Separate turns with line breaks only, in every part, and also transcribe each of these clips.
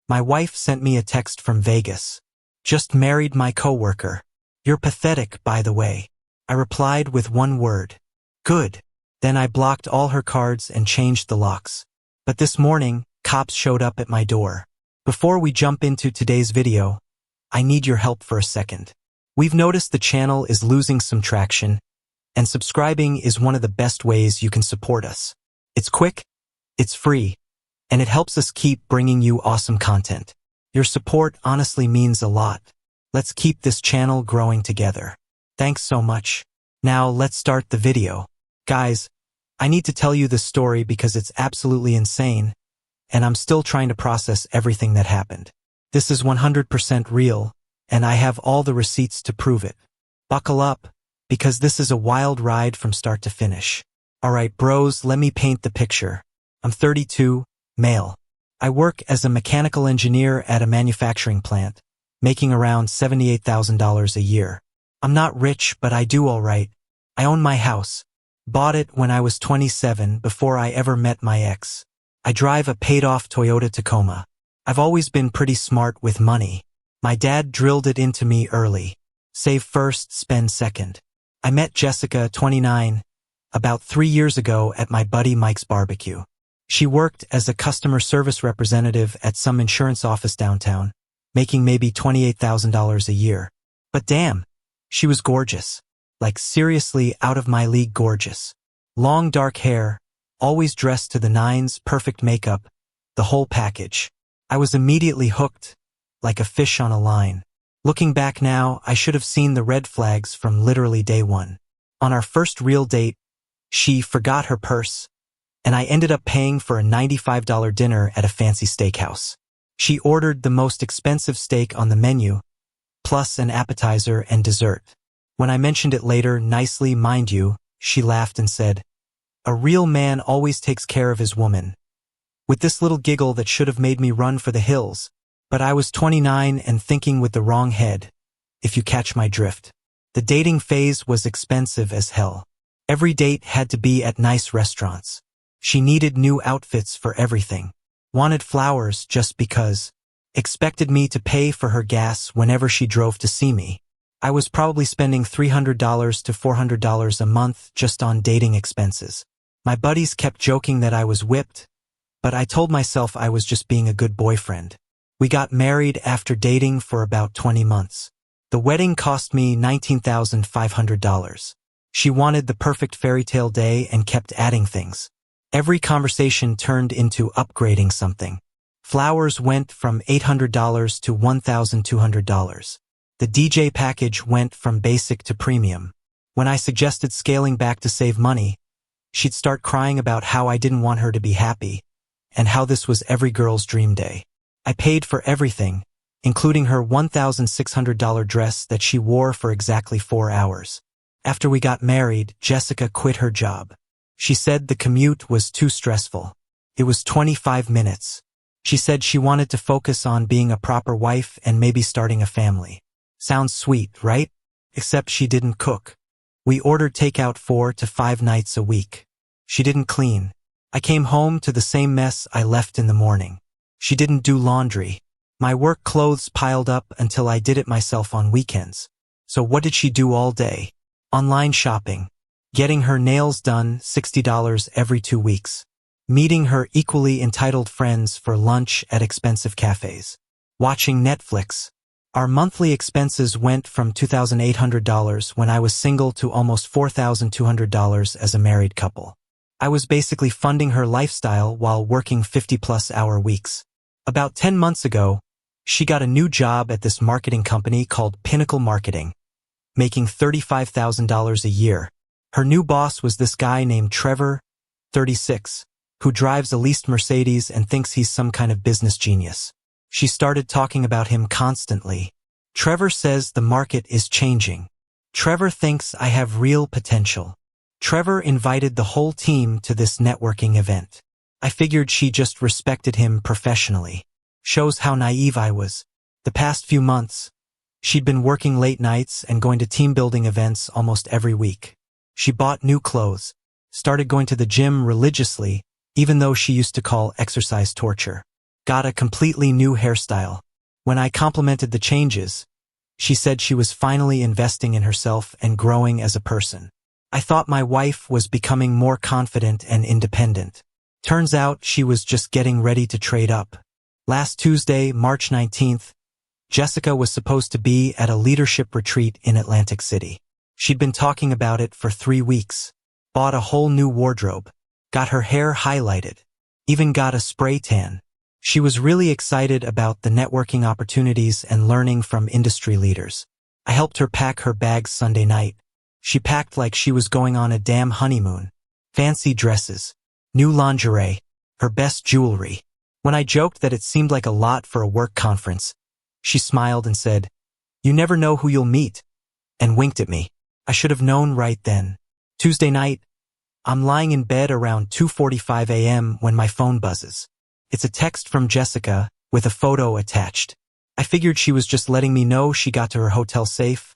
My wife sent me a text from Vegas. Just married my coworker. You're pathetic, by the way. I replied with one word. Good. Then I blocked all her cards and changed the locks. But this morning, cops showed up at my door. Before we jump into today's video, I need your help for a second. We've noticed the channel is losing some traction, and subscribing is one of the best ways you can support us. It's quick, it's free, and it helps us keep bringing you awesome content. Your support honestly means a lot. Let's keep this channel growing together. Thanks so much. Now let's start the video. Guys, I need to tell you this story because it's absolutely insane, and I'm still trying to process everything that happened. This is 100% real, and I have all the receipts to prove it. Buckle up, because this is a wild ride from start to finish. Alright bros, let me paint the picture. I'm 32, male. I work as a mechanical engineer at a manufacturing plant, making around $78,000 a year. I'm not rich, but I do alright. I own my house. Bought it when I was 27 before I ever met my ex. I drive a paid-off Toyota Tacoma. I've always been pretty smart with money. My dad drilled it into me early. Save first, spend second. I met Jessica, 29, about 3 years ago at my buddy Mike's barbecue. She worked as a customer service representative at some insurance office downtown, making maybe $28,000 a year. But damn, she was gorgeous. Like seriously out of my league gorgeous. Long dark hair, always dressed to the nines, perfect makeup, the whole package. I was immediately hooked, like a fish on a line. Looking back now, I should have seen the red flags from literally day one. On our first real date, she forgot her purse, and I ended up paying for a $95 dinner at a fancy steakhouse. She ordered the most expensive steak on the menu, plus an appetizer and dessert. When I mentioned it later, nicely mind you, she laughed and said, "A real man always takes care of his woman," with this little giggle that should have made me run for the hills. But I was 29 and thinking with the wrong head, if you catch my drift. The dating phase was expensive as hell. Every date had to be at nice restaurants. She needed new outfits for everything. Wanted flowers just because. Expected me to pay for her gas whenever she drove to see me. I was probably spending $300 to $400 a month just on dating expenses. My buddies kept joking that I was whipped, but I told myself I was just being a good boyfriend. We got married after dating for about 20 months. The wedding cost me $19,500. She wanted the perfect fairy tale day and kept adding things. Every conversation turned into upgrading something. Flowers went from $800 to $1,200. The DJ package went from basic to premium. When I suggested scaling back to save money, she'd start crying about how I didn't want her to be happy, and how this was every girl's dream day. I paid for everything, including her $1,600 dress that she wore for exactly 4 hours. After we got married, Jessica quit her job. She said the commute was too stressful. It was 25 minutes. She said she wanted to focus on being a proper wife and maybe starting a family. Sounds sweet, right? Except she didn't cook. We ordered takeout 4 to 5 nights a week. She didn't clean. I came home to the same mess I left in the morning. She didn't do laundry. My work clothes piled up until I did it myself on weekends. So what did she do all day? Online shopping. Getting her nails done, $60 every 2 weeks. Meeting her equally entitled friends for lunch at expensive cafes. Watching Netflix. Our monthly expenses went from $2,800 when I was single to almost $4,200 as a married couple. I was basically funding her lifestyle while working 50-plus hour weeks. About 10 months ago, she got a new job at this marketing company called Pinnacle Marketing, making $35,000 a year. Her new boss was this guy named Trevor, 36, who drives a leased Mercedes and thinks he's some kind of business genius. She started talking about him constantly. Trevor says the market is changing. Trevor thinks I have real potential. Trevor invited the whole team to this networking event. I figured she just respected him professionally. Shows how naive I was. The past few months, she'd been working late nights and going to team-building events almost every week. She bought new clothes, started going to the gym religiously, even though she used to call exercise torture. Got a completely new hairstyle. When I complimented the changes, she said she was finally investing in herself and growing as a person. I thought my wife was becoming more confident and independent. Turns out she was just getting ready to trade up. Last Tuesday, March 19th, Jessica was supposed to be at a leadership retreat in Atlantic City. She'd been talking about it for 3 weeks. Bought a whole new wardrobe. Got her hair highlighted. Even got a spray tan. She was really excited about the networking opportunities and learning from industry leaders. I helped her pack her bags Sunday night. She packed like she was going on a damn honeymoon. Fancy dresses. New lingerie. Her best jewelry. When I joked that it seemed like a lot for a work conference, she smiled and said, "You never know who you'll meet," and winked at me. I should have known right then. Tuesday night, I'm lying in bed around 2:45 a.m. when my phone buzzes. It's a text from Jessica with a photo attached. I figured she was just letting me know she got to her hotel safe,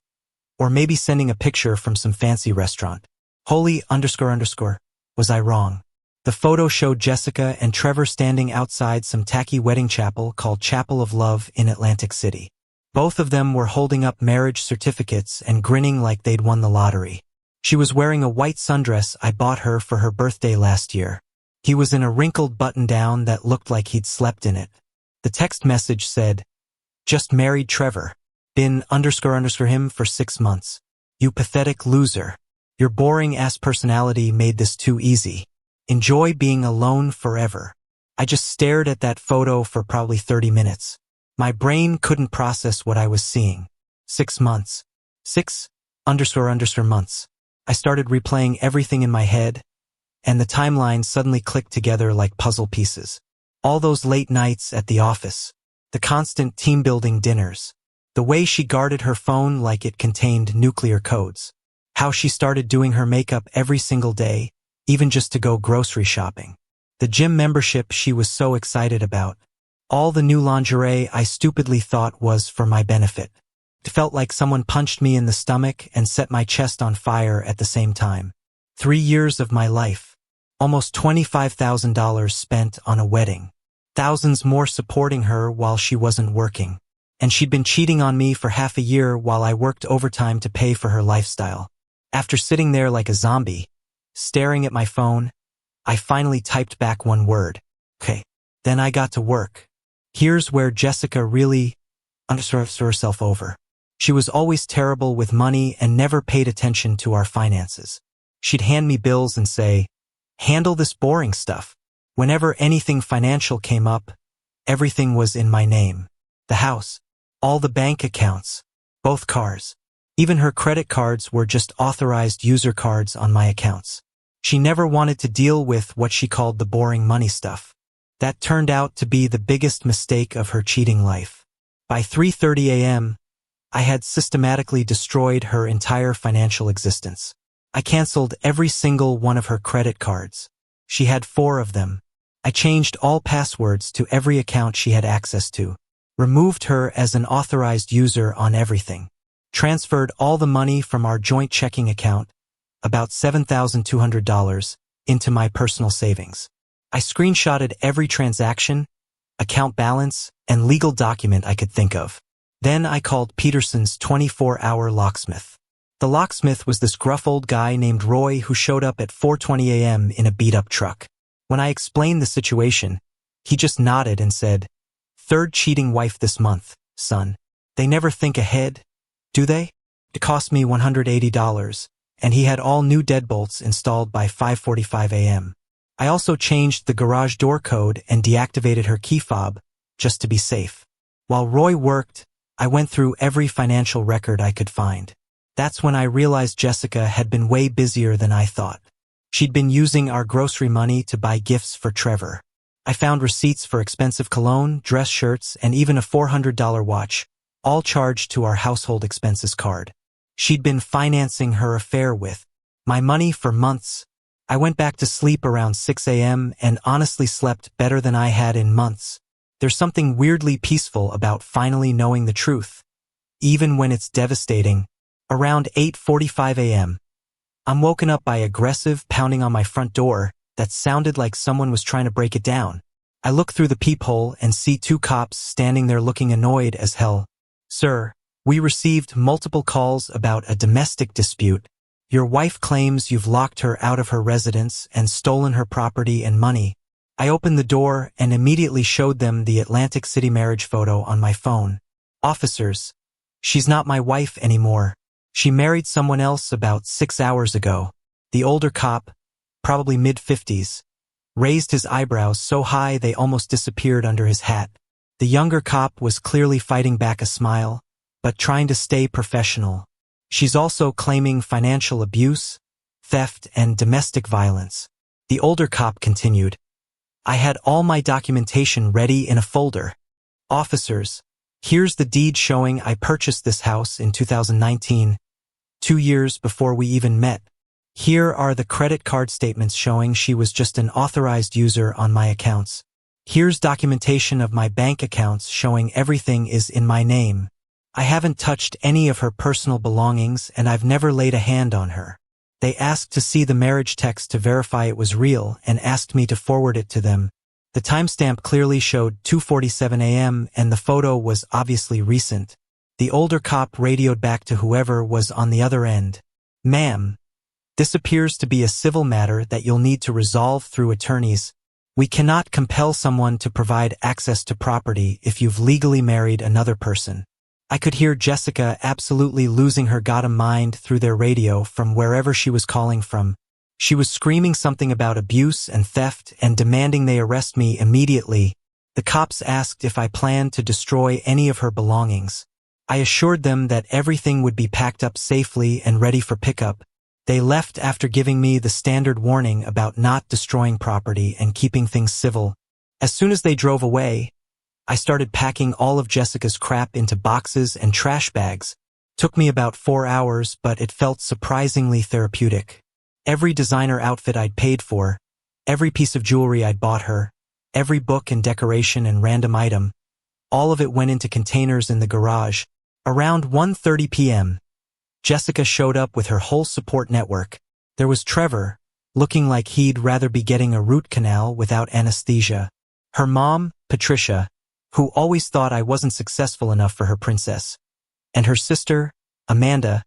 or maybe sending a picture from some fancy restaurant. Holy __. Was I wrong? The photo showed Jessica and Trevor standing outside some tacky wedding chapel called Chapel of Love in Atlantic City. Both of them were holding up marriage certificates and grinning like they'd won the lottery. She was wearing a white sundress I bought her for her birthday last year. He was in a wrinkled button-down that looked like he'd slept in it. The text message said, "Just married Trevor. Been ___ him for 6 months. You pathetic loser. Your boring-ass personality made this too easy. Enjoy being alone forever." I just stared at that photo for probably 30 minutes. My brain couldn't process what I was seeing. 6 months. 6 ___ months. I started replaying everything in my head, and the timeline suddenly clicked together like puzzle pieces. All those late nights at the office. The constant team-building dinners. The way she guarded her phone like it contained nuclear codes. How she started doing her makeup every single day, even just to go grocery shopping. The gym membership she was so excited about. All the new lingerie I stupidly thought was for my benefit. It felt like someone punched me in the stomach and set my chest on fire at the same time. 3 years of my life. Almost $25,000 spent on a wedding. Thousands more supporting her while she wasn't working. And she'd been cheating on me for half a year while I worked overtime to pay for her lifestyle. After sitting there like a zombie, staring at my phone, I finally typed back one word. Okay. Then I got to work. Here's where Jessica really underserved herself over. She was always terrible with money and never paid attention to our finances. She'd hand me bills and say, "Handle this boring stuff." Whenever anything financial came up, everything was in my name. The house, all the bank accounts, both cars. Even her credit cards were just authorized user cards on my accounts. She never wanted to deal with what she called the boring money stuff. That turned out to be the biggest mistake of her cheating life. By 3:30 a.m., I had systematically destroyed her entire financial existence. I canceled every single one of her credit cards. She had 4 of them. I changed all passwords to every account she had access to. Removed her as an authorized user on everything. Transferred all the money from our joint checking account, about $7,200, into my personal savings. I screenshotted every transaction, account balance, and legal document I could think of. Then I called Peterson's 24-hour locksmith. The locksmith was this gruff old guy named Roy who showed up at 4:20 a.m. in a beat-up truck. When I explained the situation, he just nodded and said, "Third cheating wife this month, son. They never think ahead, do they?" It cost me $180, and he had all new deadbolts installed by 5:45 a.m. I also changed the garage door code and deactivated her key fob, just to be safe. While Roy worked, I went through every financial record I could find. That's when I realized Jessica had been way busier than I thought. She'd been using our grocery money to buy gifts for Trevor. I found receipts for expensive cologne, dress shirts, and even a $400 watch, all charged to our household expenses card. She'd been financing her affair with my money for months. I went back to sleep around 6 a.m. and honestly slept better than I had in months. There's something weirdly peaceful about finally knowing the truth, even when it's devastating. Around 8:45 a.m., I'm woken up by aggressive pounding on my front door that sounded like someone was trying to break it down. I look through the peephole and see two cops standing there looking annoyed as hell. Sir, we received multiple calls about a domestic dispute. Your wife claims you've locked her out of her residence and stolen her property and money. I opened the door and immediately showed them the Atlantic City marriage photo on my phone. Officers, she's not my wife anymore. She married someone else about 6 hours ago. The older cop, probably mid-50s, raised his eyebrows so high they almost disappeared under his hat. The younger cop was clearly fighting back a smile, but trying to stay professional. She's also claiming financial abuse, theft, and domestic violence. The older cop continued, I had all my documentation ready in a folder. Officers, here's the deed showing I purchased this house in 2019, 2 years before we even met. Here are the credit card statements showing she was just an authorized user on my accounts. Here's documentation of my bank accounts showing everything is in my name. I haven't touched any of her personal belongings and I've never laid a hand on her. They asked to see the marriage text to verify it was real and asked me to forward it to them. The timestamp clearly showed 2:47 a.m. and the photo was obviously recent. The older cop radioed back to whoever was on the other end. Ma'am, this appears to be a civil matter that you'll need to resolve through attorneys. We cannot compel someone to provide access to property if you've legally married another person. I could hear Jessica absolutely losing her goddamn mind through their radio from wherever she was calling from. She was screaming something about abuse and theft and demanding they arrest me immediately. The cops asked if I planned to destroy any of her belongings. I assured them that everything would be packed up safely and ready for pickup. They left after giving me the standard warning about not destroying property and keeping things civil. As soon as they drove away, I started packing all of Jessica's crap into boxes and trash bags. Took me about 4 hours, but it felt surprisingly therapeutic. Every designer outfit I'd paid for, every piece of jewelry I'd bought her, every book and decoration and random item, all of it went into containers in the garage. Around 1:30 p.m., Jessica showed up with her whole support network. There was Trevor, looking like he'd rather be getting a root canal without anesthesia. Her mom, Patricia, who always thought I wasn't successful enough for her princess. And her sister, Amanda,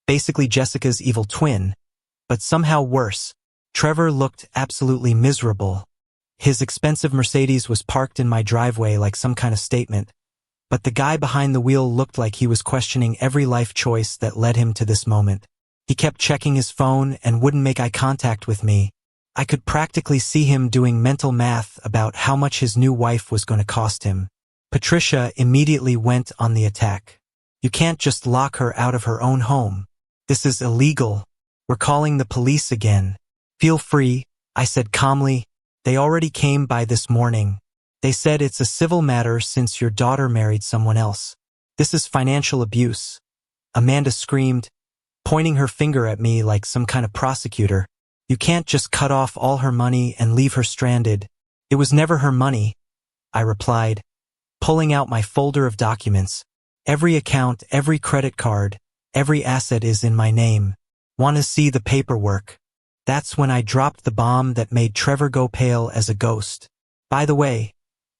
basically Jessica's evil twin, but somehow worse. Trevor looked absolutely miserable. His expensive Mercedes was parked in my driveway like some kind of statement, but the guy behind the wheel looked like he was questioning every life choice that led him to this moment. He kept checking his phone and wouldn't make eye contact with me. I could practically see him doing mental math about how much his new wife was going to cost him. Patricia immediately went on the attack. You can't just lock her out of her own home. This is illegal. We're calling the police again. Feel free, I said calmly. They already came by this morning. They said it's a civil matter since your daughter married someone else. This is financial abuse. Amanda screamed, pointing her finger at me like some kind of prosecutor. You can't just cut off all her money and leave her stranded. It was never her money, I replied, pulling out my folder of documents. Every account, every credit card, every asset is in my name. Want to see the paperwork? That's when I dropped the bomb that made Trevor go pale as a ghost. By the way,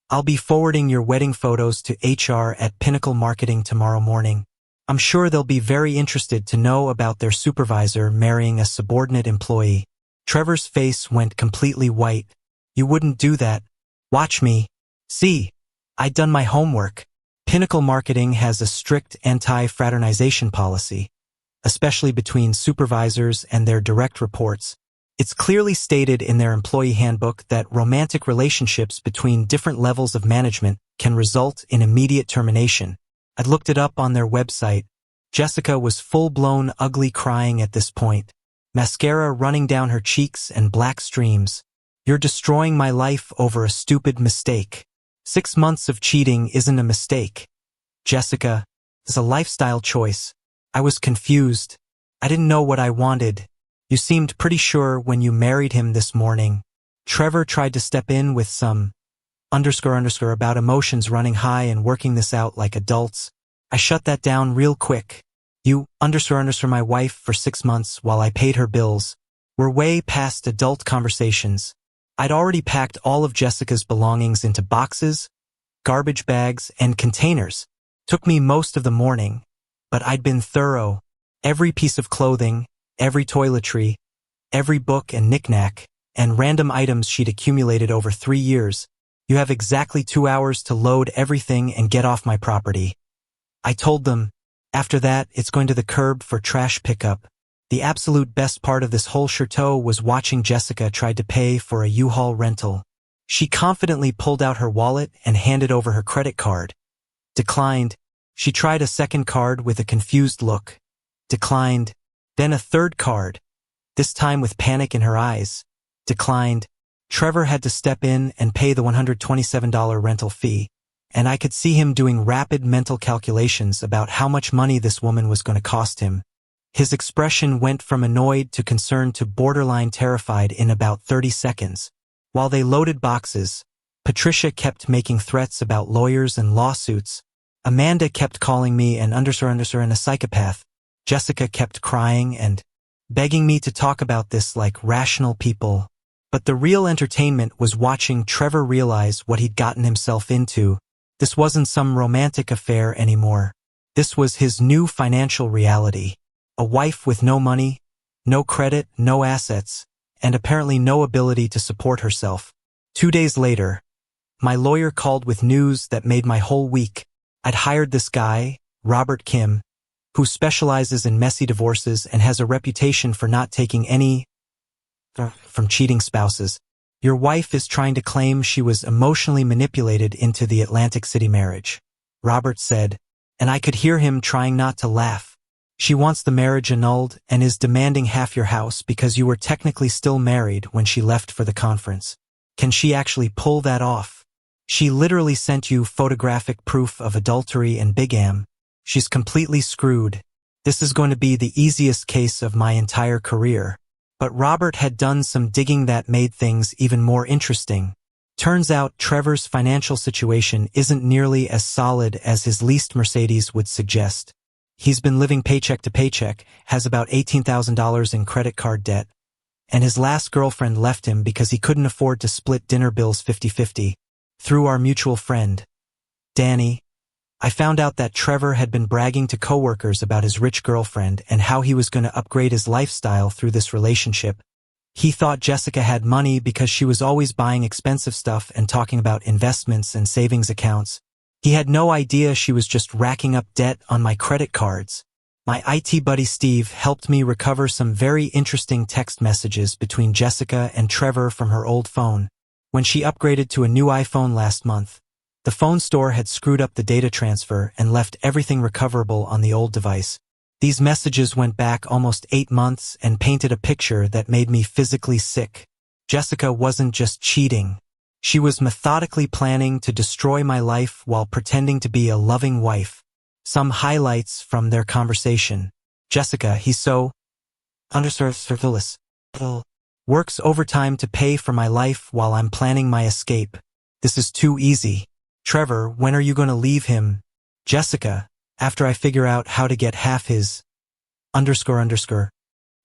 I'll be forwarding your wedding photos to HR at Pinnacle Marketing tomorrow morning. I'm sure they'll be very interested to know about their supervisor marrying a subordinate employee. Trevor's face went completely white. You wouldn't do that. Watch me. See, I'd done my homework. Pinnacle Marketing has a strict anti-fraternization policy, especially between supervisors and their direct reports. It's clearly stated in their employee handbook that romantic relationships between different levels of management can result in immediate termination. I'd looked it up on their website. Jessica was full-blown ugly crying at this point. Mascara running down her cheeks and black streams. You're destroying my life over a stupid mistake. 6 months of cheating isn't a mistake. Jessica, it's a lifestyle choice. I was confused. I didn't know what I wanted. You seemed pretty sure when you married him this morning. Trevor tried to step in with some __ about emotions running high and working this out like adults. I shut that down real quick. You __ my wife for 6 months while I paid her bills. We're way past adult conversations. I'd already packed all of Jessica's belongings into boxes, garbage bags, and containers. Took me most of the morning, but I'd been thorough. Every piece of clothing, every toiletry, every book and knickknack, and random items she'd accumulated over 3 years. You have exactly 2 hours to load everything and get off my property. I told them. After that, it's going to the curb for trash pickup. The absolute best part of this whole chateau was watching Jessica try to pay for a U-Haul rental. She confidently pulled out her wallet and handed over her credit card. Declined. She tried a second card with a confused look. Declined. Then a third card, this time with panic in her eyes. Declined. Trevor had to step in and pay the $127 rental fee, and I could see him doing rapid mental calculations about how much money this woman was going to cost him. His expression went from annoyed to concerned to borderline terrified in about 30 seconds. While they loaded boxes, Patricia kept making threats about lawyers and lawsuits. Amanda kept calling me an underscore and a psychopath. Jessica kept crying and begging me to talk about this like rational people. But the real entertainment was watching Trevor realize what he'd gotten himself into. This wasn't some romantic affair anymore. This was his new financial reality. A wife with no money, no credit, no assets, and apparently no ability to support herself. 2 days later, my lawyer called with news that made my whole week. I'd hired this guy, Robert Kim, who specializes in messy divorces and has a reputation for not taking any from cheating spouses. Your wife is trying to claim she was emotionally manipulated into the Atlantic City marriage, Robert said, and I could hear him trying not to laugh. She wants the marriage annulled and is demanding half your house because you were technically still married when she left for the conference. Can she actually pull that off? She literally sent you photographic proof of adultery and bigamy. She's completely screwed. This is going to be the easiest case of my entire career. But Robert had done some digging that made things even more interesting. Turns out Trevor's financial situation isn't nearly as solid as his leased Mercedes would suggest. He's been living paycheck to paycheck, has about $18,000 in credit card debt, and his last girlfriend left him because he couldn't afford to split dinner bills 50-50. Through our mutual friend, Danny, I found out that Trevor had been bragging to coworkers about his rich girlfriend and how he was going to upgrade his lifestyle through this relationship. He thought Jessica had money because she was always buying expensive stuff and talking about investments and savings accounts. He had no idea she was just racking up debt on my credit cards. My IT buddy Steve helped me recover some very interesting text messages between Jessica and Trevor from her old phone. When she upgraded to a new iPhone last month, the phone store had screwed up the data transfer and left everything recoverable on the old device. These messages went back almost 8 months and painted a picture that made me physically sick. Jessica wasn't just cheating. She was methodically planning to destroy my life while pretending to be a loving wife. Some highlights from their conversation. Jessica, he's so service. Works overtime to pay for my life while I'm planning my escape. This is too easy. Trevor, when are you going to leave him? Jessica, after I figure out how to get half his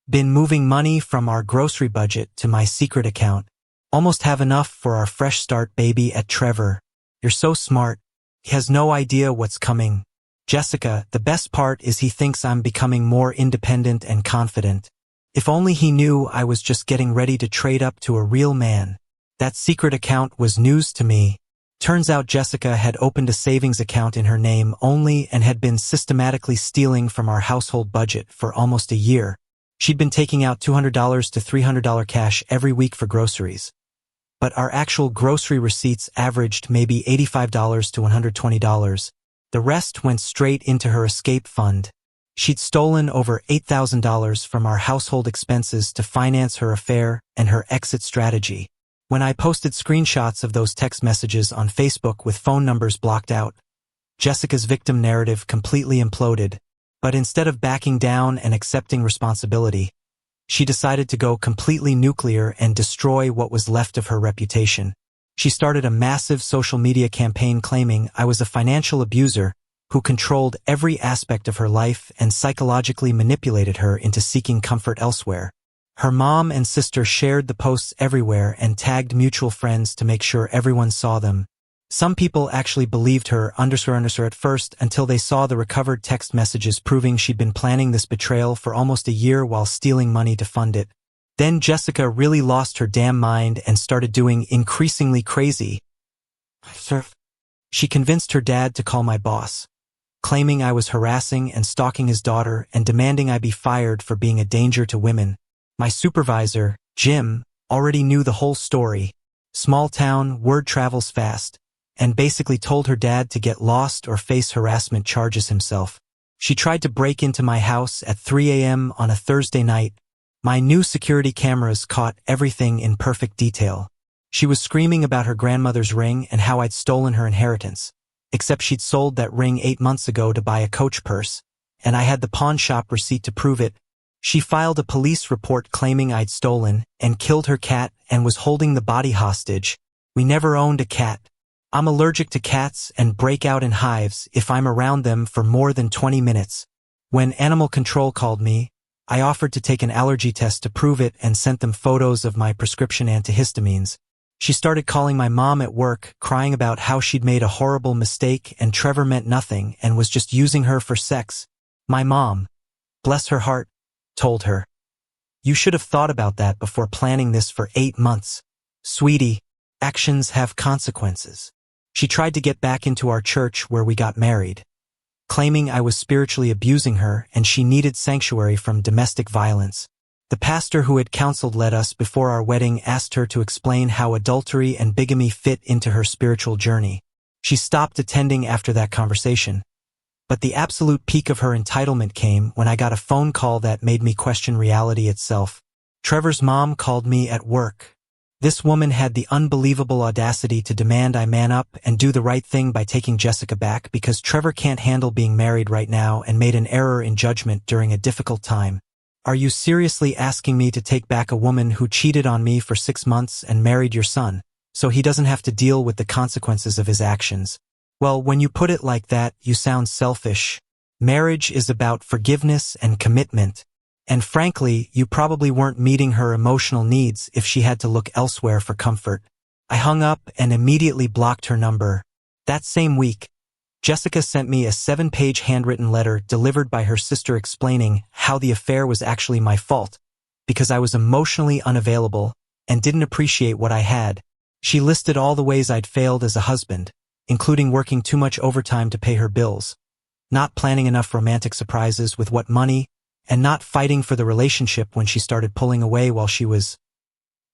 been moving money from our grocery budget to my secret account. Almost have enough for our fresh start baby at Trevor. You're so smart. He has no idea what's coming. Jessica, the best part is he thinks I'm becoming more independent and confident. If only he knew I was just getting ready to trade up to a real man. That secret account was news to me. Turns out Jessica had opened a savings account in her name only and had been systematically stealing from our household budget for almost a year. She'd been taking out $200 to $300 cash every week for groceries. But our actual grocery receipts averaged maybe $85 to $120. The rest went straight into her escape fund. She'd stolen over $8,000 from our household expenses to finance her affair and her exit strategy. When I posted screenshots of those text messages on Facebook with phone numbers blocked out, Jessica's victim narrative completely imploded. But instead of backing down and accepting responsibility, she decided to go completely nuclear and destroy what was left of her reputation. She started a massive social media campaign claiming I was a financial abuser who controlled every aspect of her life and psychologically manipulated her into seeking comfort elsewhere. Her mom and sister shared the posts everywhere and tagged mutual friends to make sure everyone saw them. Some people actually believed her at first until they saw the recovered text messages proving she'd been planning this betrayal for almost a year while stealing money to fund it. Then Jessica really lost her damn mind and started doing increasingly crazy. She convinced her dad to call my boss, claiming I was harassing and stalking his daughter and demanding I be fired for being a danger to women. My supervisor, Jim, already knew the whole story. Small town, word travels fast, and basically told her dad to get lost or face harassment charges himself. She tried to break into my house at 3 a.m. on a Thursday night. My new security cameras caught everything in perfect detail. She was screaming about her grandmother's ring and how I'd stolen her inheritance, except she'd sold that ring 8 months ago to buy a Coach purse, and I had the pawn shop receipt to prove it. She filed a police report claiming I'd stolen and killed her cat and was holding the body hostage. We never owned a cat. I'm allergic to cats and break out in hives if I'm around them for more than 20 minutes. When animal control called me, I offered to take an allergy test to prove it and sent them photos of my prescription antihistamines. She started calling my mom at work, crying about how she'd made a horrible mistake and Trevor meant nothing and was just using her for sex. My mom, bless her heart, told her, "You should have thought about that before planning this for 8 months. Sweetie, actions have consequences." She tried to get back into our church where we got married, claiming I was spiritually abusing her and she needed sanctuary from domestic violence. The pastor who had counseled led us before our wedding asked her to explain how adultery and bigamy fit into her spiritual journey. She stopped attending after that conversation. But the absolute peak of her entitlement came when I got a phone call that made me question reality itself. Trevor's mom called me at work. This woman had the unbelievable audacity to demand I man up and do the right thing by taking Jessica back because Trevor can't handle being married right now and made an error in judgment during a difficult time. Are you seriously asking me to take back a woman who cheated on me for 6 months and married your son, so he doesn't have to deal with the consequences of his actions? Well, when you put it like that, you sound selfish. Marriage is about forgiveness and commitment. And frankly, you probably weren't meeting her emotional needs if she had to look elsewhere for comfort. I hung up and immediately blocked her number. That same week, Jessica sent me a 7-page handwritten letter delivered by her sister explaining how the affair was actually my fault, because I was emotionally unavailable and didn't appreciate what I had. She listed all the ways I'd failed as a husband, including working too much overtime to pay her bills, not planning enough romantic surprises with what money, and not fighting for the relationship when she started pulling away while she was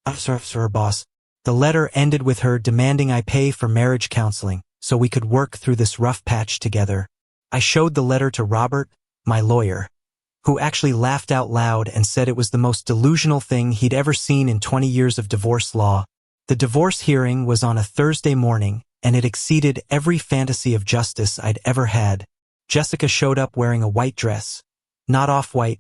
her boss. The letter ended with her demanding I pay for marriage counseling so we could work through this rough patch together. I showed the letter to Robert, my lawyer, who actually laughed out loud and said it was the most delusional thing he'd ever seen in 20 years of divorce law. The divorce hearing was on a Thursday morning, and it exceeded every fantasy of justice I'd ever had. Jessica showed up wearing a white dress, not off-white,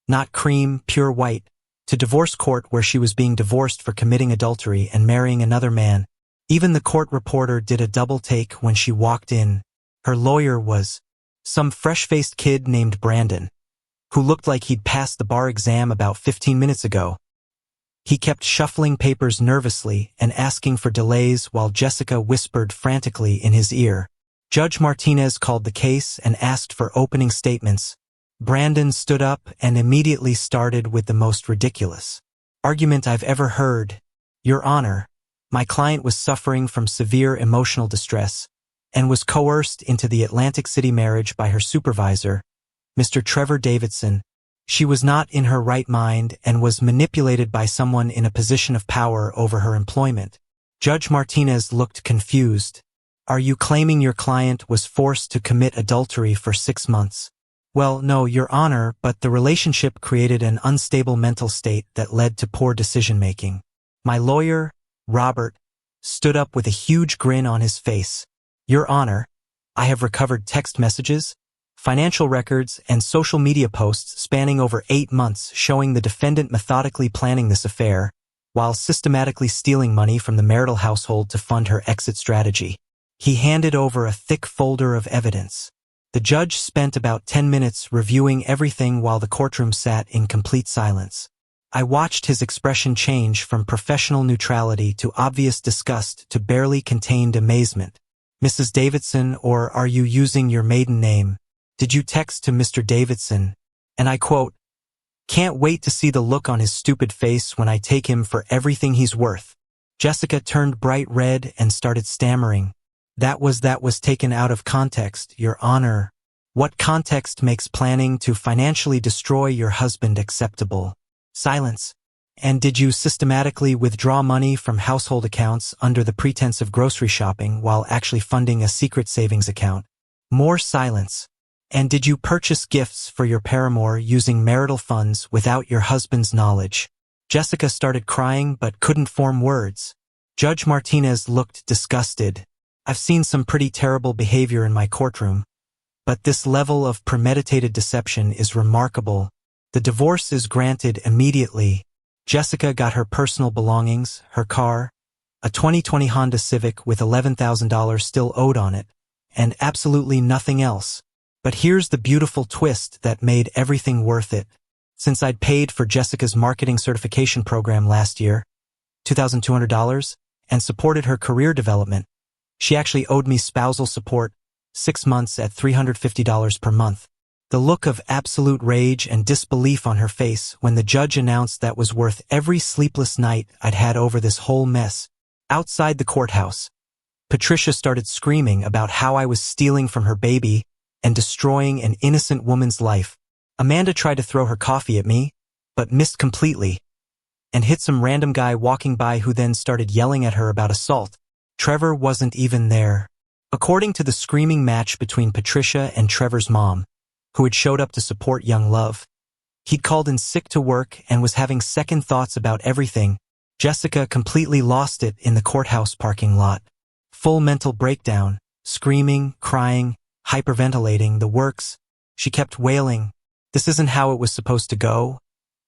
not cream, pure white, to divorce court where she was being divorced for committing adultery and marrying another man. Even the court reporter did a double take when she walked in. Her lawyer was some fresh-faced kid named Brandon, who looked like he'd passed the bar exam about 15 minutes ago. He kept shuffling papers nervously and asking for delays while Jessica whispered frantically in his ear. Judge Martinez called the case and asked for opening statements. Brandon stood up and immediately started with the most ridiculous argument I've ever heard. Your Honor, my client was suffering from severe emotional distress and was coerced into the Atlantic City marriage by her supervisor, Mr. Trevor Davidson. She was not in her right mind and was manipulated by someone in a position of power over her employment. Judge Martinez looked confused. Are you claiming your client was forced to commit adultery for 6 months? Well, no, Your Honor, but the relationship created an unstable mental state that led to poor decision-making. My lawyer, Robert, stood up with a huge grin on his face. Your Honor, I have recovered text messages, financial records, and social media posts spanning over 8 months showing the defendant methodically planning this affair, while systematically stealing money from the marital household to fund her exit strategy. He handed over a thick folder of evidence. The judge spent about 10 minutes reviewing everything while the courtroom sat in complete silence. I watched his expression change from professional neutrality to obvious disgust to barely contained amazement. Mrs. Davidson, or are you using your maiden name? Did you text to Mr. Davidson? And I quote, "Can't wait to see the look on his stupid face when I take him for everything he's worth." Jessica turned bright red and started stammering. That was taken out of context, Your Honor. What context makes planning to financially destroy your husband acceptable? Silence. And did you systematically withdraw money from household accounts under the pretense of grocery shopping while actually funding a secret savings account? More silence. And did you purchase gifts for your paramour using marital funds without your husband's knowledge? Jessica started crying but couldn't form words. Judge Martinez looked disgusted. I've seen some pretty terrible behavior in my courtroom, but this level of premeditated deception is remarkable. The divorce is granted immediately. Jessica got her personal belongings, her car, a 2020 Honda Civic with $11,000 still owed on it, and absolutely nothing else. But here's the beautiful twist that made everything worth it. Since I'd paid for Jessica's marketing certification program last year, $2,200, and supported her career development, she actually owed me spousal support, 6 months at $350 per month. The look of absolute rage and disbelief on her face when the judge announced that was worth every sleepless night I'd had over this whole mess. Outside the courthouse, Patricia started screaming about how I was stealing from her baby and destroying an innocent woman's life. Amanda tried to throw her coffee at me, but missed completely, and hit some random guy walking by who then started yelling at her about assault. Trevor wasn't even there. According to the screaming match between Patricia and Trevor's mom, who had showed up to support young love, he'd called in sick to work and was having second thoughts about everything. Jessica completely lost it in the courthouse parking lot. Full mental breakdown, screaming, crying, hyperventilating, the works. She kept wailing, "This isn't how it was supposed to go,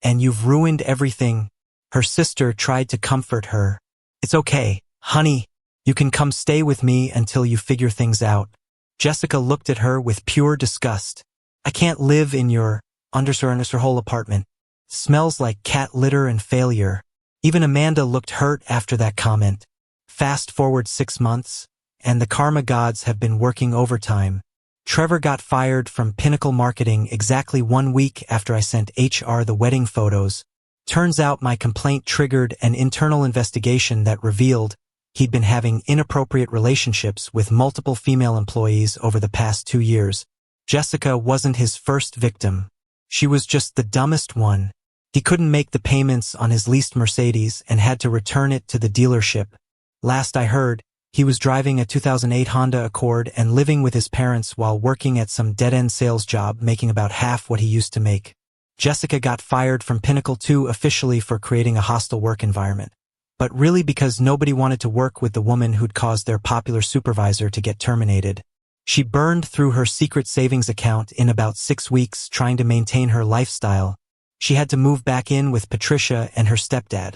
and you've ruined everything." Her sister tried to comfort her. "It's okay, honey. You can come stay with me until you figure things out." Jessica looked at her with pure disgust. "I can't live in your whole apartment. Smells like cat litter and failure." Even Amanda looked hurt after that comment. Fast forward 6 months, and the karma gods have been working overtime. Trevor got fired from Pinnacle Marketing exactly 1 week after I sent HR the wedding photos. Turns out my complaint triggered an internal investigation that revealed he'd been having inappropriate relationships with multiple female employees over the past 2 years. Jessica wasn't his first victim. She was just the dumbest one. He couldn't make the payments on his leased Mercedes and had to return it to the dealership. Last I heard, he was driving a 2008 Honda Accord and living with his parents while working at some dead-end sales job, making about half what he used to make. Jessica got fired from Pinnacle too, officially for creating a hostile work environment, but really because nobody wanted to work with the woman who'd caused their popular supervisor to get terminated. She burned through her secret savings account in about 6 weeks trying to maintain her lifestyle. She had to move back in with Patricia and her stepdad,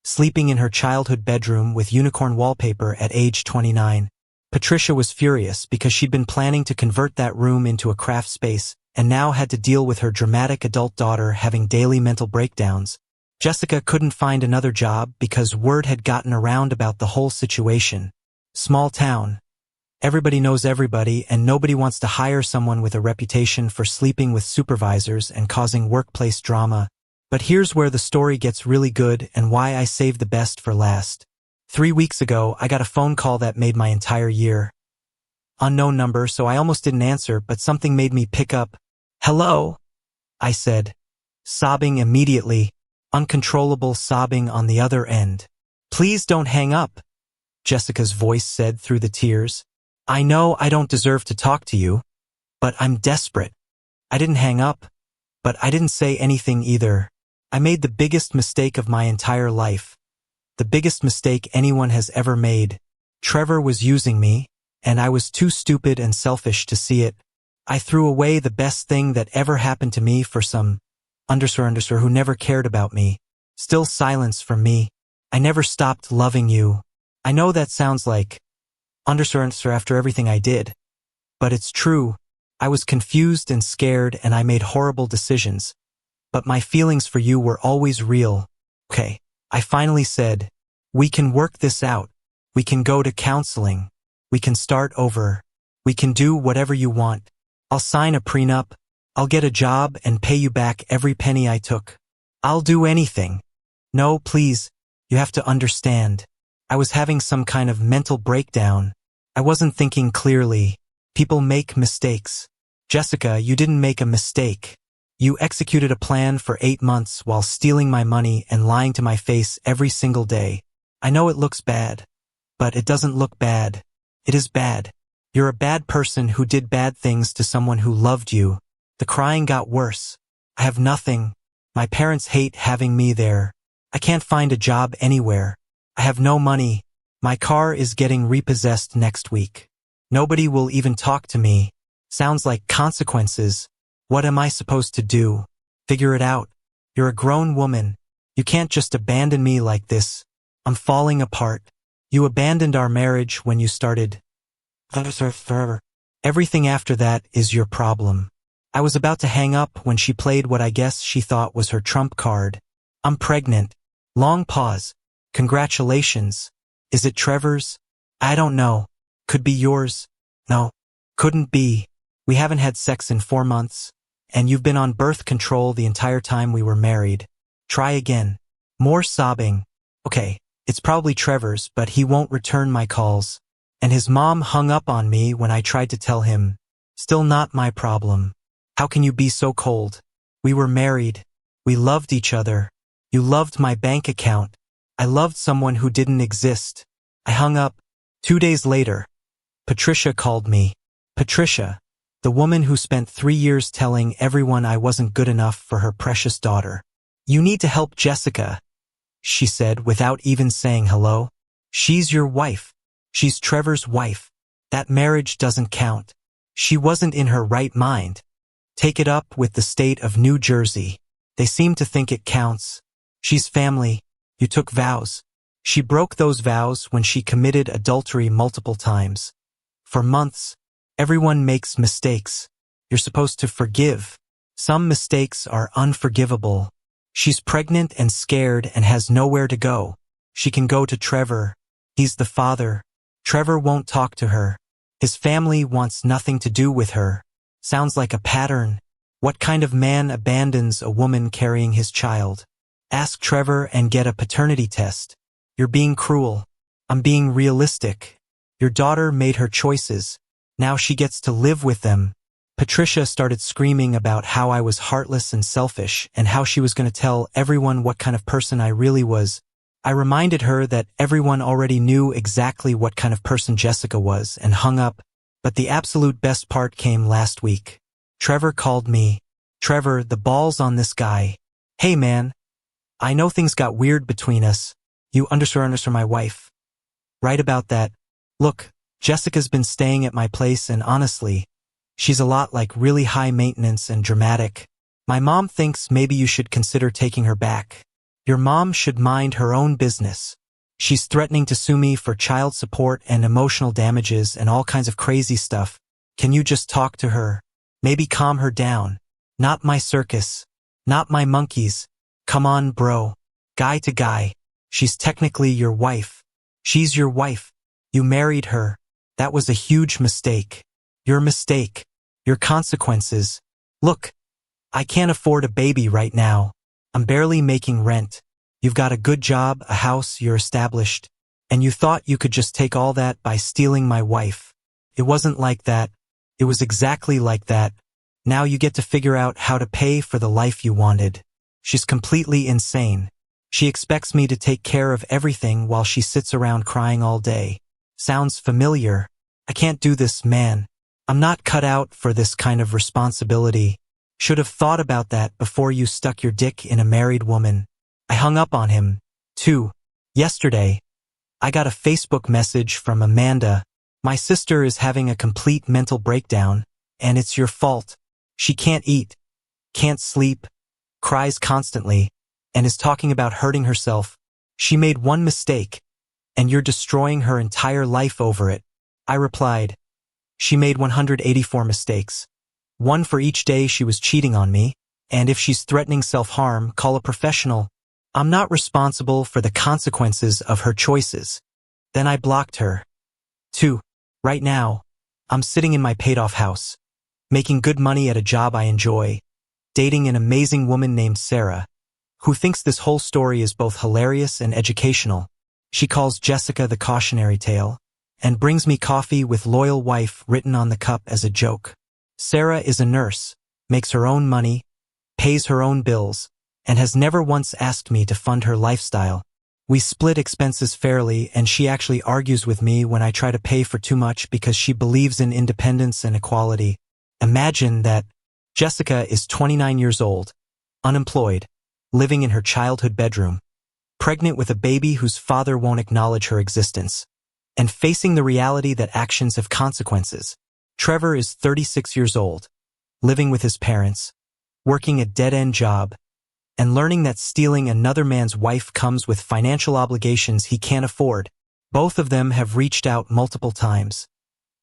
sleeping in her childhood bedroom with unicorn wallpaper at age 29. Patricia was furious because she'd been planning to convert that room into a craft space and now had to deal with her dramatic adult daughter having daily mental breakdowns. Jessica couldn't find another job because word had gotten around about the whole situation. Small town. Everybody knows everybody, and nobody wants to hire someone with a reputation for sleeping with supervisors and causing workplace drama. But here's where the story gets really good and why I saved the best for last. 3 weeks ago, I got a phone call that made my entire year. Unknown number, so I almost didn't answer, but something made me pick up. "Hello?" I said, sobbing immediately, uncontrollable sobbing on the other end. "Please don't hang up," Jessica's voice said through the tears. "I know I don't deserve to talk to you, but I'm desperate." I didn't hang up, but I didn't say anything either. I made the biggest mistake of my entire life. The biggest mistake anyone has ever made. Trevor was using me, and I was too stupid and selfish to see it. I threw away the best thing that ever happened to me for some who never cared about me. Still silence from me. I never stopped loving you. I know that sounds like after everything I did, but it's true. I was confused and scared, and I made horrible decisions. but my feelings for you were always real. Okay, I finally said, we can work this out. We can go to counseling. We can start over. We can do whatever you want. I'll sign a prenup. I'll get a job and pay you back every penny I took. I'll do anything. No, please, you have to understand. I was having some kind of mental breakdown. I wasn't thinking clearly. People make mistakes. Jessica, you didn't make a mistake. You executed a plan for 8 months while stealing my money and lying to my face every single day. I know it looks bad, but it doesn't look bad. It is bad. You're a bad person who did bad things to someone who loved you. The crying got worse. I have nothing. My parents hate having me there. I can't find a job anywhere. I have no money. My car is getting repossessed next week. Nobody will even talk to me. Sounds like consequences. What am I supposed to do? Figure it out. You're a grown woman. You can't just abandon me like this. I'm falling apart. You abandoned our marriage when you started. Everything after that is your problem. I was about to hang up when she played what I guess she thought was her trump card. I'm pregnant. Long pause. Congratulations. Is it Trevor's? I don't know. Could be yours. No. Couldn't be. We haven't had sex in 4 months. And you've been on birth control the entire time we were married. Try again. More sobbing. Okay, it's probably Trevor's, but he won't return my calls. And his mom hung up on me when I tried to tell him. Still not my problem. How can you be so cold? We were married. We loved each other. You loved my bank account. I loved someone who didn't exist. I hung up. 2 days later, Patricia called me. Patricia, the woman who spent 3 years telling everyone I wasn't good enough for her precious daughter. You need to help Jessica, she said without even saying hello. She's your wife. She's Trevor's wife. That marriage doesn't count. She wasn't in her right mind. Take it up with the state of New Jersey. They seem to think it counts. She's family. You took vows. She broke those vows when she committed adultery multiple times. For months, everyone makes mistakes. You're supposed to forgive. Some mistakes are unforgivable. She's pregnant and scared and has nowhere to go. She can go to Trevor. He's the father. Trevor won't talk to her. His family wants nothing to do with her. Sounds like a pattern. What kind of man abandons a woman carrying his child? Ask Trevor and get a paternity test. You're being cruel. I'm being realistic. Your daughter made her choices. Now she gets to live with them. Patricia started screaming about how I was heartless and selfish and how she was going to tell everyone what kind of person I really was. I reminded her that everyone already knew exactly what kind of person Jessica was and hung up, but the absolute best part came last week. Trevor called me. Trevor, the ball's on this guy. Hey man, I know things got weird between us. You understand my wife. Right about that. Look, Jessica's been staying at my place and honestly, she's a lot like really high maintenance and dramatic. My mom thinks maybe you should consider taking her back. Your mom should mind her own business. She's threatening to sue me for child support and emotional damages and all kinds of crazy stuff. Can you just talk to her? Maybe calm her down. Not my circus. Not my monkeys. Come on, bro. Guy to guy. She's technically your wife. She's your wife. You married her. That was a huge mistake. Your mistake. Your consequences. Look, I can't afford a baby right now. I'm barely making rent. You've got a good job, a house, you're established. And you thought you could just take all that by stealing my wife. It wasn't like that. It was exactly like that. Now you get to figure out how to pay for the life you wanted. She's completely insane. She expects me to take care of everything while she sits around crying all day. Sounds familiar. I can't do this, man. I'm not cut out for this kind of responsibility. Should have thought about that before you stuck your dick in a married woman. I hung up on him, too. Yesterday, I got a Facebook message from Amanda. My sister is having a complete mental breakdown, and it's your fault. She can't eat, can't sleep, cries constantly, and is talking about hurting herself. She made one mistake, and you're destroying her entire life over it. I replied, she made 184 mistakes. One for each day she was cheating on me, And if she's threatening self-harm, call a professional. I'm not responsible for the consequences of her choices. Then I blocked her. 2. Right now, I'm sitting in my paid-off house, making good money at a job I enjoy, dating an amazing woman named Sarah, who thinks this whole story is both hilarious and educational. She calls Jessica the cautionary tale, and brings me coffee with loyal wife written on the cup as a joke. Sarah is a nurse, makes her own money, pays her own bills, and has never once asked me to fund her lifestyle. We split expenses fairly, and she actually argues with me when I try to pay for too much because she believes in independence and equality. Imagine that. Jessica is 29 years old, unemployed, living in her childhood bedroom, pregnant with a baby whose father won't acknowledge her existence, and facing the reality that actions have consequences. Trevor is 36 years old, living with his parents, working a dead-end job, and learning that stealing another man's wife comes with financial obligations he can't afford. Both of them have reached out multiple times,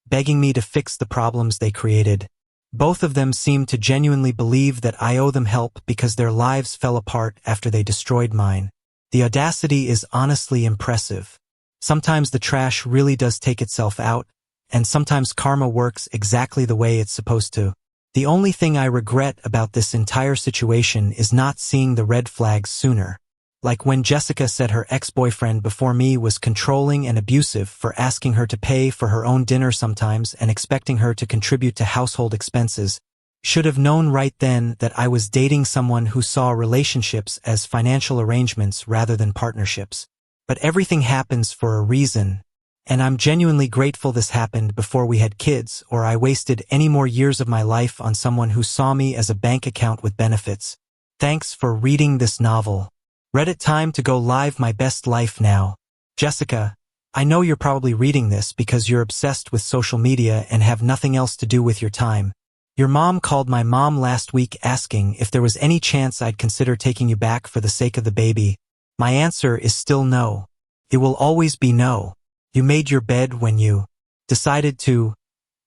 begging me to fix the problems they created. Both of them seem to genuinely believe that I owe them help because their lives fell apart after they destroyed mine. The audacity is honestly impressive. Sometimes the trash really does take itself out, and sometimes karma works exactly the way it's supposed to. The only thing I regret about this entire situation is not seeing the red flags sooner. Like when Jessica said her ex-boyfriend before me was controlling and abusive for asking her to pay for her own dinner sometimes and expecting her to contribute to household expenses. Should have known right then that I was dating someone who saw relationships as financial arrangements rather than partnerships. But everything happens for a reason, and I'm genuinely grateful this happened before we had kids or I wasted any more years of my life on someone who saw me as a bank account with benefits. Thanks for reading this novel. Reddit time to go live my best life now. Jessica, I know you're probably reading this because you're obsessed with social media and have nothing else to do with your time. Your mom called my mom last week asking if there was any chance I'd consider taking you back for the sake of the baby. My answer is still no. It will always be no. You made your bed when you decided to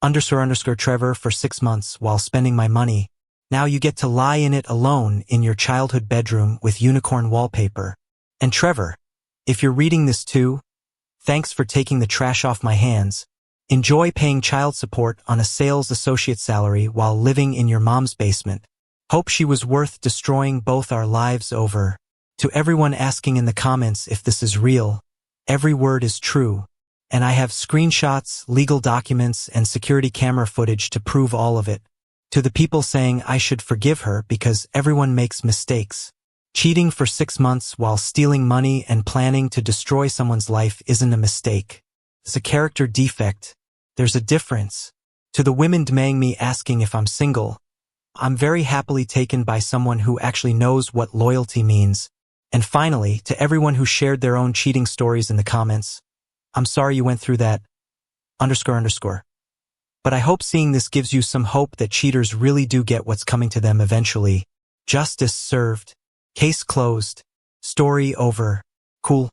_ Trevor for 6 months while spending my money. Now you get to lie in it alone in your childhood bedroom with unicorn wallpaper. And Trevor, if you're reading this too, thanks for taking the trash off my hands. Enjoy paying child support on a sales associate salary while living in your mom's basement. Hope she was worth destroying both our lives over. To everyone asking in the comments if this is real, every word is true. And I have screenshots, legal documents, and security camera footage to prove all of it. To the people saying I should forgive her because everyone makes mistakes. Cheating for 6 months while stealing money and planning to destroy someone's life isn't a mistake. It's a character defect. There's a difference. To the women DMing me asking if I'm single, I'm very happily taken by someone who actually knows what loyalty means. And finally, to everyone who shared their own cheating stories in the comments, I'm sorry you went through that __. But I hope seeing this gives you some hope that cheaters really do get what's coming to them eventually. Justice served. Case closed. Story over. Cool.